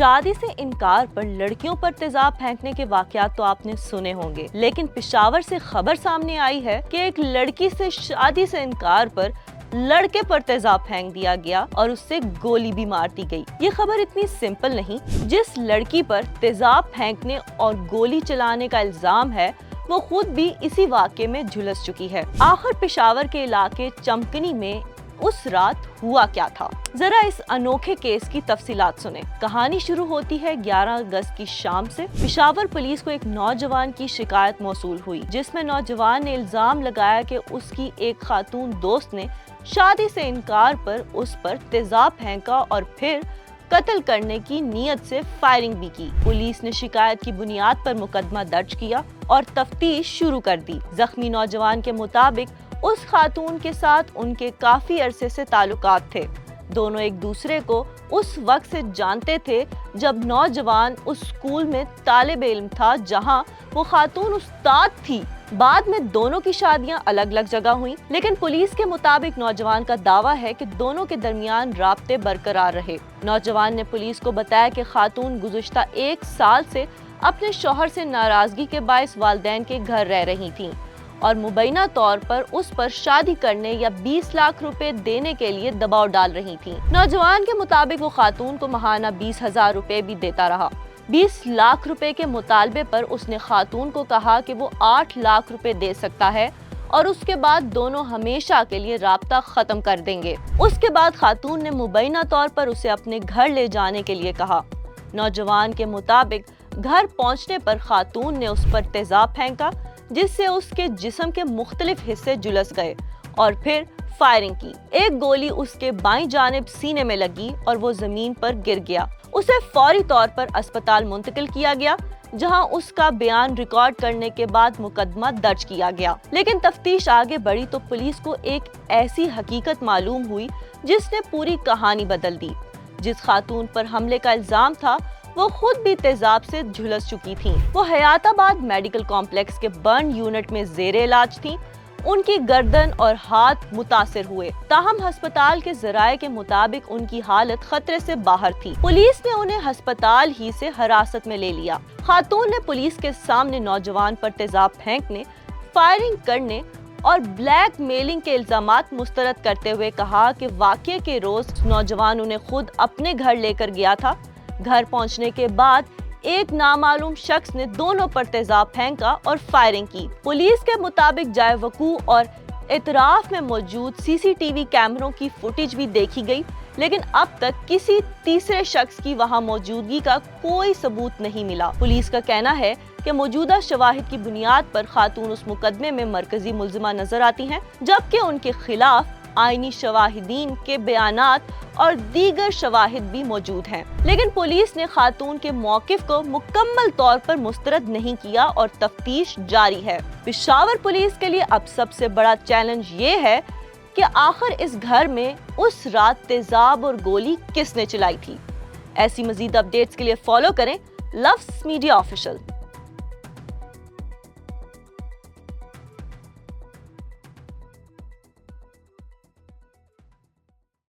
شادی سے انکار پر لڑکیوں پر تیزاب پھینکنے کے واقعات تو آپ نے سنے ہوں گے، لیکن پشاور سے خبر سامنے آئی ہے کہ ایک لڑکی سے شادی سے انکار پر لڑکے پر تیزاب پھینک دیا گیا اور اس سے گولی بھی مار دی گئی۔ یہ خبر اتنی سمپل نہیں۔ جس لڑکی پر تیزاب پھینکنے اور گولی چلانے کا الزام ہے وہ خود بھی اسی واقعے میں جھلس چکی ہے۔ آخر پشاور کے علاقے چمکنی میں اس رات ہوا کیا تھا؟ ذرا اس انوکھے کیس کی تفصیلات سنیں۔ کہانی شروع ہوتی ہے 11 اگست کی شام سے۔ پشاور پولیس کو ایک نوجوان کی شکایت موصول ہوئی، جس میں نوجوان نے الزام لگایا کہ اس کی ایک خاتون دوست نے شادی سے انکار پر اس پر تیزاب پھینکا اور پھر قتل کرنے کی نیت سے فائرنگ بھی کی۔ پولیس نے شکایت کی بنیاد پر مقدمہ درج کیا اور تفتیش شروع کر دی۔ زخمی نوجوان کے مطابق اس خاتون کے ساتھ ان کے کافی عرصے سے تعلقات تھے۔ دونوں ایک دوسرے کو اس وقت سے جانتے تھے جب نوجوان اس اسکول میں طالب علم تھا جہاں وہ خاتون استاد تھی۔ بعد میں دونوں کی شادیاں الگ الگ جگہ ہوئیں، لیکن پولیس کے مطابق نوجوان کا دعویٰ ہے کہ دونوں کے درمیان رابطے برقرار رہے۔ نوجوان نے پولیس کو بتایا کہ خاتون گزشتہ 1 سال سے اپنے شوہر سے ناراضگی کے باعث والدین کے گھر رہ رہی تھیں اور مبینہ طور پر اس پر شادی کرنے یا 20 لاکھ روپے دینے کے لیے دباؤ ڈال رہی تھیں۔ نوجوان کے مطابق وہ خاتون کو ماہانہ 20,000 روپے بھی دیتا رہا۔ 20 لاکھ روپے کے مطالبے پر اس نے خاتون کو کہا کہ وہ 8 لاکھ روپے دے سکتا ہے اور اس کے بعد دونوں ہمیشہ کے لیے رابطہ ختم کر دیں گے۔ اس کے بعد خاتون نے مبینہ طور پر اسے اپنے گھر لے جانے کے لیے کہا۔ نوجوان کے مطابق گھر پہنچنے پر خاتون نے اس پر تیزاب پھینکا، جس سے اس کے جسم کے مختلف حصے جھلس گئے اور پھر فائرنگ کی۔ ایک گولی اس کے بائیں جانب سینے میں لگی اور وہ زمین پر گر گیا۔ اسے فوری طور پر اسپتال منتقل کیا گیا، جہاں اس کا بیان ریکارڈ کرنے کے بعد مقدمہ درج کیا گیا۔ لیکن تفتیش آگے بڑھی تو پولیس کو ایک ایسی حقیقت معلوم ہوئی جس نے پوری کہانی بدل دی۔ جس خاتون پر حملے کا الزام تھا وہ خود بھی تیزاب سے جھلس چکی تھیں۔ وہ حیات آباد میڈیکل کمپلیکس کے برن یونٹ میں زیر علاج تھیں۔ ان کی گردن اور ہاتھ متاثر ہوئے، تاہم ہسپتال کے ذرائع کے مطابق ان کی حالت خطرے سے باہر تھی۔ پولیس نے انہیں ہسپتال ہی سے حراست میں لے لیا۔ خاتون نے پولیس کے سامنے نوجوان پر تیزاب پھینکنے، فائرنگ کرنے اور بلیک میلنگ کے الزامات مسترد کرتے ہوئے کہا کہ واقعے کے روز نوجوان انہیں خود اپنے گھر لے کر گیا تھا۔ گھر پہنچنے کے بعد ایک نامعلوم شخص نے دونوں پر تیزاب پھینکا اور فائرنگ کی۔ پولیس کے مطابق جائے وقوع اور اطراف میں موجود CCTV کیمروں کی فوٹیج بھی دیکھی گئی، لیکن اب تک کسی تیسرے شخص کی وہاں موجودگی کا کوئی ثبوت نہیں ملا۔ پولیس کا کہنا ہے کہ موجودہ شواہد کی بنیاد پر خاتون اس مقدمے میں مرکزی ملزمہ نظر آتی ہیں، جبکہ ان کے خلاف آئینی شواہدین کے بیانات اور دیگر شواہد بھی موجود ہیں۔ لیکن پولیس نے خاتون کے موقف کو مکمل طور پر مسترد نہیں کیا اور تفتیش جاری ہے۔ پشاور پولیس کے لیے اب سب سے بڑا چیلنج یہ ہے کہ آخر اس گھر میں اس رات تیزاب اور گولی کس نے چلائی تھی۔ ایسی مزید اپڈیٹس کے لیے فالو کریں لفظ میڈیا آفیشل۔